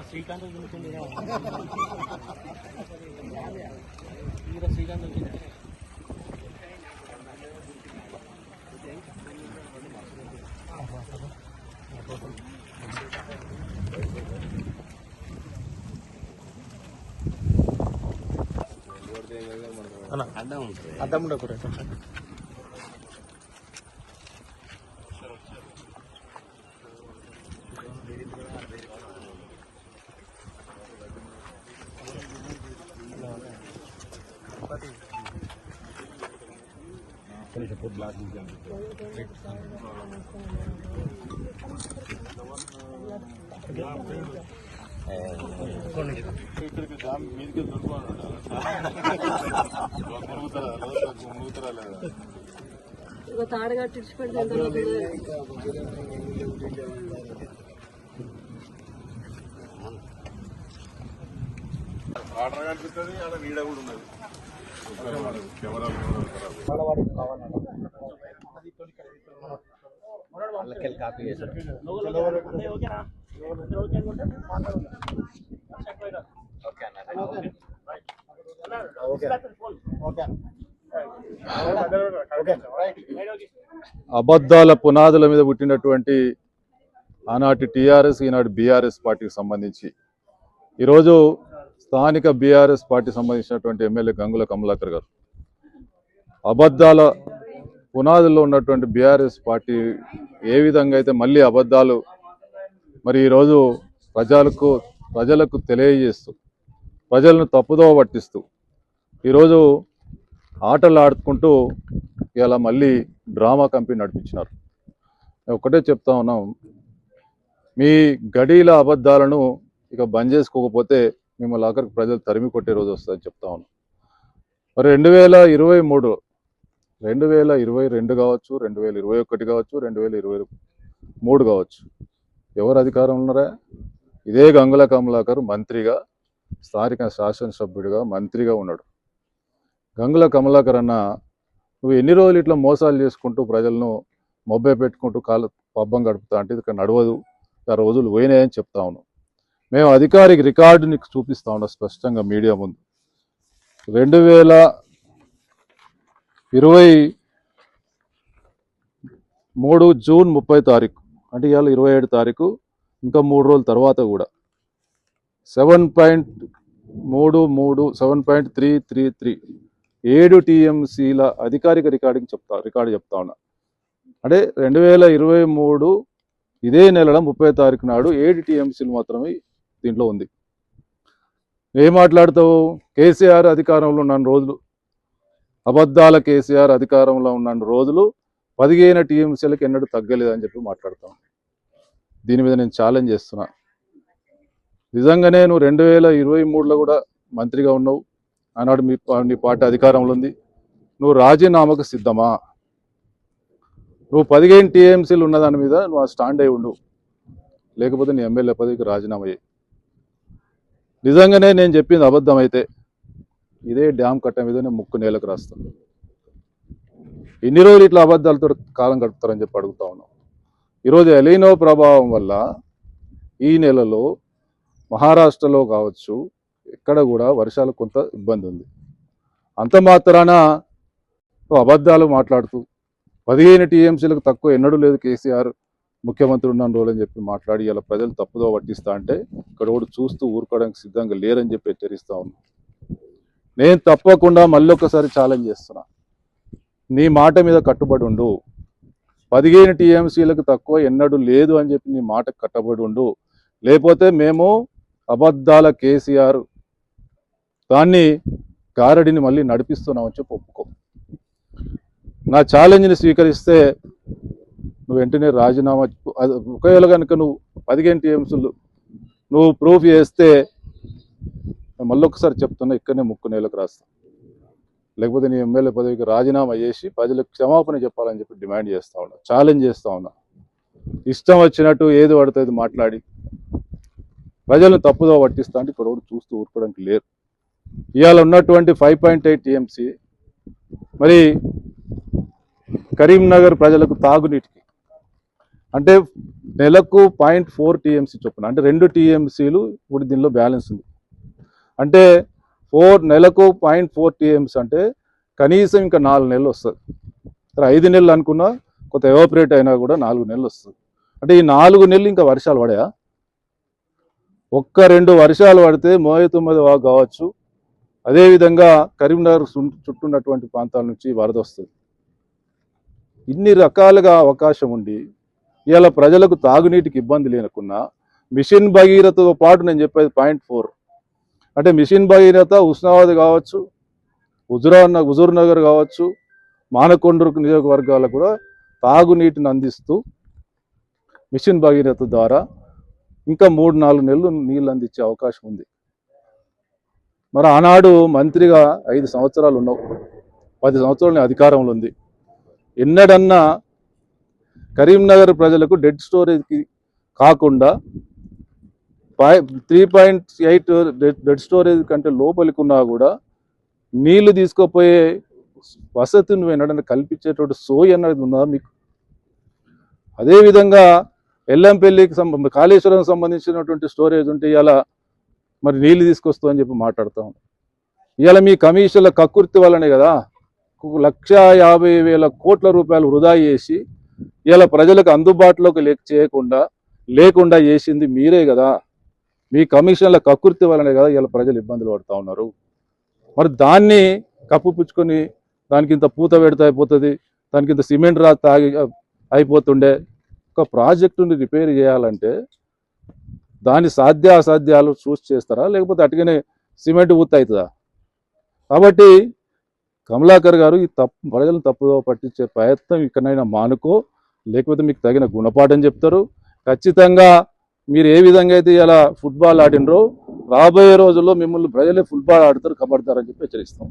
శ్రీకాంత్ శ్రీకాంత్ అడ్డం ఉండకూడదు. తాడు కట్టి పెడితే ఆర్డర్ కనిపిస్తుంది, ఆడ నీడ కూడా ఉన్నది. కాపీ చేశారు. అబద్ధాల పునాదుల మీద పుట్టినటువంటి ఆనాటి టీఆర్ఎస్ ఈనాటి బీఆర్ఎస్ పార్టీకి సంబంధించి ఈరోజు స్థానిక బీఆర్ఎస్ పార్టీ సంబంధించినటువంటి ఎమ్మెల్యే గంగుల కమలాకర్ గారు అబద్ధాల పునాదుల్లో ఉన్నటువంటి బీఆర్ఎస్ పార్టీ ఏ విధంగా అయితే మళ్ళీ అబద్ధాలు మరి ఈరోజు ప్రజలకు తెలియజేస్తూ ప్రజలను తప్పుదోవ పట్టిస్తూ ఈరోజు ఆటలు ఆడుకుంటూ ఇలా మళ్ళీ డ్రామా కంపెనీ నడిపించినారు. ఒకటే చెప్తా ఉన్నాం, మీ గడీల అబద్ధాలను ఇక బంద్ చేసుకోకపోతే మిమ్మల్ని ఆఖరికి ప్రజలు తరిమి కొట్టే రోజు వస్తుందని చెప్తా ఉన్నాం. మరి 2022 కావచ్చు, 2021 కావచ్చు, 2023 కావచ్చు, ఎవరు అధికారం ఉన్నారా? ఇదే గంగుల కమలాకర్ మంత్రిగా, స్థానిక శాసనసభ్యుడిగా మంత్రిగా ఉన్నాడు. గంగుల కమలాకర్ అన్న, నువ్వు ఎన్ని రోజులు ఇట్లా మోసాలు చేసుకుంటూ ప్రజలను మొబ్బే పెట్టుకుంటూ పబ్బం గడుపుతా అంటే ఇది నడవదు, ఆ రోజులు పోయినాయని చెప్తా ఉన్నాం. మేము అధికారిక రికార్డుని చూపిస్తా ఉన్నాం స్పష్టంగా మీడియా ముందు. 2023 జూన్ 30 తారీఖు అంటే ఇవాళ 27 తారీఖు, ఇంకా 3 రోజుల తర్వాత కూడా 7.333 7 టీఎంసీల అధికారిక రికార్డు చెప్తా ఉన్నా. అంటే 2023 ఇదే నెల 30 తారీఖు నాడు 7 టీఎంసీలు మాత్రమే దీంట్లో ఉంది. ఏం మాట్లాడతావు? కేసీఆర్ అధికారంలో ఉన్న రోజులు, అబద్ధాల కేసీఆర్ అధికారంలో ఉన్న రోజులు 15 టీఎంసీలకు ఎన్నడూ తగ్గలేదని చెప్పి మాట్లాడతాం. దీని మీద నేను ఛాలెంజ్ చేస్తున్నా. నిజంగానే నువ్వు 2023లో కూడా మంత్రిగా ఉన్నావు, ఆనాడు నీ పార్టీ అధికారంలో ఉంది, నువ్వు రాజీనామాకు సిద్ధమా? నువ్వు 15 టీఎంసీలు ఉన్న దాని మీద నువ్వు ఆ స్టాండ్ అయి ఉండు, లేకపోతే నీ ఎమ్మెల్యే పదవికి రాజీనామా అయ్యి. నిజంగానే నేను చెప్పింది అబద్ధం అయితే ఇదే డ్యామ్ కట్ట మీదనే ముక్కు నేలకు రాస్తాను. ఎన్ని రోజులు ఇట్లా అబద్ధాలతో కాలం గడుపుతారని చెప్పి అడుగుతా ఉన్నాం. ఈరోజు ఎలినో ప్రభావం వల్ల ఈ నెలలో మహారాష్ట్రలో కావచ్చు ఎక్కడ కూడా వర్షాలు కొంత ఇబ్బంది ఉంది. అంత మాత్రాన అబద్ధాలు మాట్లాడుతూ 15 టీఎంసీలకు తక్కువ ఎన్నడూ లేదు కేసీఆర్ ముఖ్యమంత్రి ఉన్న రోజులని చెప్పి మాట్లాడి ఇలా ప్రజలు తప్పుదో పట్టిస్తా అంటే ఇక్కడ కూడా చూస్తూ ఊరుకోవడానికి సిద్ధంగా లేరని చెప్పి హెచ్చరిస్తా ఉన్నా. నేను తప్పకుండా మళ్ళీ ఒకసారి ఛాలెంజ్ చేస్తున్నా, నీ మాట మీద కట్టుబడి ఉండు. 15 టీఎంసీలకు తక్కువ ఎన్నడూ లేదు అని చెప్పి నీ మాటకు కట్టుబడి ఉండు, లేకపోతే మేము అబద్ధాల కేసీఆర్ దాన్ని గారడిని మళ్ళీ నడిపిస్తున్నామని చెప్పి ఒప్పుకో. నా ఛాలెంజ్ని స్వీకరిస్తే నువ్వు వెంటనే రాజీనామా, ఒకవేళ కనుక నువ్వు 15 టీఎంసీలు నువ్వు ప్రూఫ్ చేస్తే మళ్ళొకసారి చెప్తున్నా, ఇక్కడనే ముక్కు నేలకు రాస్తా, లేకపోతే నీ ఎమ్మెల్యే పదవికి రాజీనామా చేసి ప్రజలకు క్షమాపణ చెప్పాలని చెప్పి డిమాండ్ చేస్తా ఉన్నా, ఛాలెంజ్ చేస్తా ఉన్నా. ఇష్టం వచ్చినట్టు ఏది పడుతుంది మాట్లాడి ప్రజలను తప్పుదో పట్టిస్తా అంటే ఇక్కడ చూస్తూ ఊరుకోవడానికి లేరు. ఇవాళ ఉన్నటువంటి 5.8 టీఎంసీ మరి కరీంనగర్ ప్రజలకు తాగునీటికి అంటే నెలకు 0.4 టీఎంసీ చొప్పున, అంటే 2 టీఎంసీలు ఇప్పుడు దీనిలో బ్యాలెన్స్ ఉంది. అంటే నెలకు 0.4 టీఎంసీ అంటే కనీసం ఇంకా 4 నెలలు వస్తుంది. 5 నెలలు అనుకున్నా కొంత ఎవాపరేట్ అయినా కూడా 4 నెలలు వస్తుంది. అంటే ఈ 4 నెలలు ఇంకా వర్షాలు పడాయా? 1-2 వర్షాలు పడితే మోయతుమ్మది వాగు కావచ్చు, అదేవిధంగా కరీంనగర్ చుట్టూన్నటువంటి ప్రాంతాల నుంచి వరద వస్తుంది. ఇన్ని రకాలుగా అవకాశం ఉండి ఇలా ప్రజలకు తాగునీటికి ఇబ్బంది లేనకున్నా మిషన్ భగీరథతో పాటు నేను చెప్పేది 0.4 అంటే మిషన్ భగీరథ ఉస్నాబాద్ కావచ్చు, హుజూర్ నగర్ కావచ్చు, మానకొండూరు నియోజకవర్గాలకు కూడా తాగునీటిని అందిస్తూ మిషన్ భగీరథ ద్వారా ఇంకా 3-4 నెలలు నీళ్ళు అందించే అవకాశం ఉంది. మరి ఆనాడు మంత్రిగా 5 సంవత్సరాలు ఉన్నావు, 10 సంవత్సరాలు అధికారంలో ఉంది. ఎన్నడన్నా కరీంనగర్ ప్రజలకు డెడ్ స్టోరేజ్కి కాకుండా 3.8 డెడ్ స్టోరేజ్ కంటే లోపలికి ఉన్నా కూడా నీళ్లు తీసుకుపోయే వసతి నువ్వు ఎన్నడన్నా కల్పించేటువంటి సోయి అన్నది ఉందా మీకు? అదేవిధంగా ఎల్లంపల్లికి కాళేశ్వరం సంబంధించినటువంటి స్టోరేజ్ ఉంటే ఇవాళ మరి నీళ్లు తీసుకొస్తా అని చెప్పి మాట్లాడుతాం. ఇవాళ మీ కమిషన్ల కక్కుర్తి వల్లనే కదా 1,50,000 కోట్ల రూపాయలు వృధా చేసి ఇలా ప్రజలకు అందుబాటులోకి లేకుండా చేసింది మీరే కదా. మీ కమిషన్ల కక్కుర్తి వల్లనే కదా ఇలా ప్రజలు ఇబ్బందులు పడుతూ ఉన్నారు. మరి దాన్ని కప్పుపుచ్చుకొని దానికి ఇంత పూత పెడితే అయిపోతుంది, దానికి ఇంత సిమెంట్ రా తాగి అయిపోతుండే. ఒక ప్రాజెక్టుని రిపేర్ చేయాలంటే దాని అసాధ్యాలు చూసి చేస్తారా, లేకపోతే అటుగానే సిమెంట్ ఊత అవుతుందా? కాబట్టి కమలాకర్ గారు ఈ ప్రజలను తప్పుదో పట్టించే ప్రయత్నం ఇక్కడైనా మానుకో, లేకపోతే మీకు తగిన గుణపాఠం చెప్తారు. ఖచ్చితంగా మీరు ఏ విధంగా అయితే ఇలా ఫుట్బాల్ ఆడినరో రాబోయే రోజుల్లో మిమ్మల్ని ప్రజలే ఫుట్బాల్ ఆడతారు, కబడతారని చెప్పి హెచ్చరిస్తాం.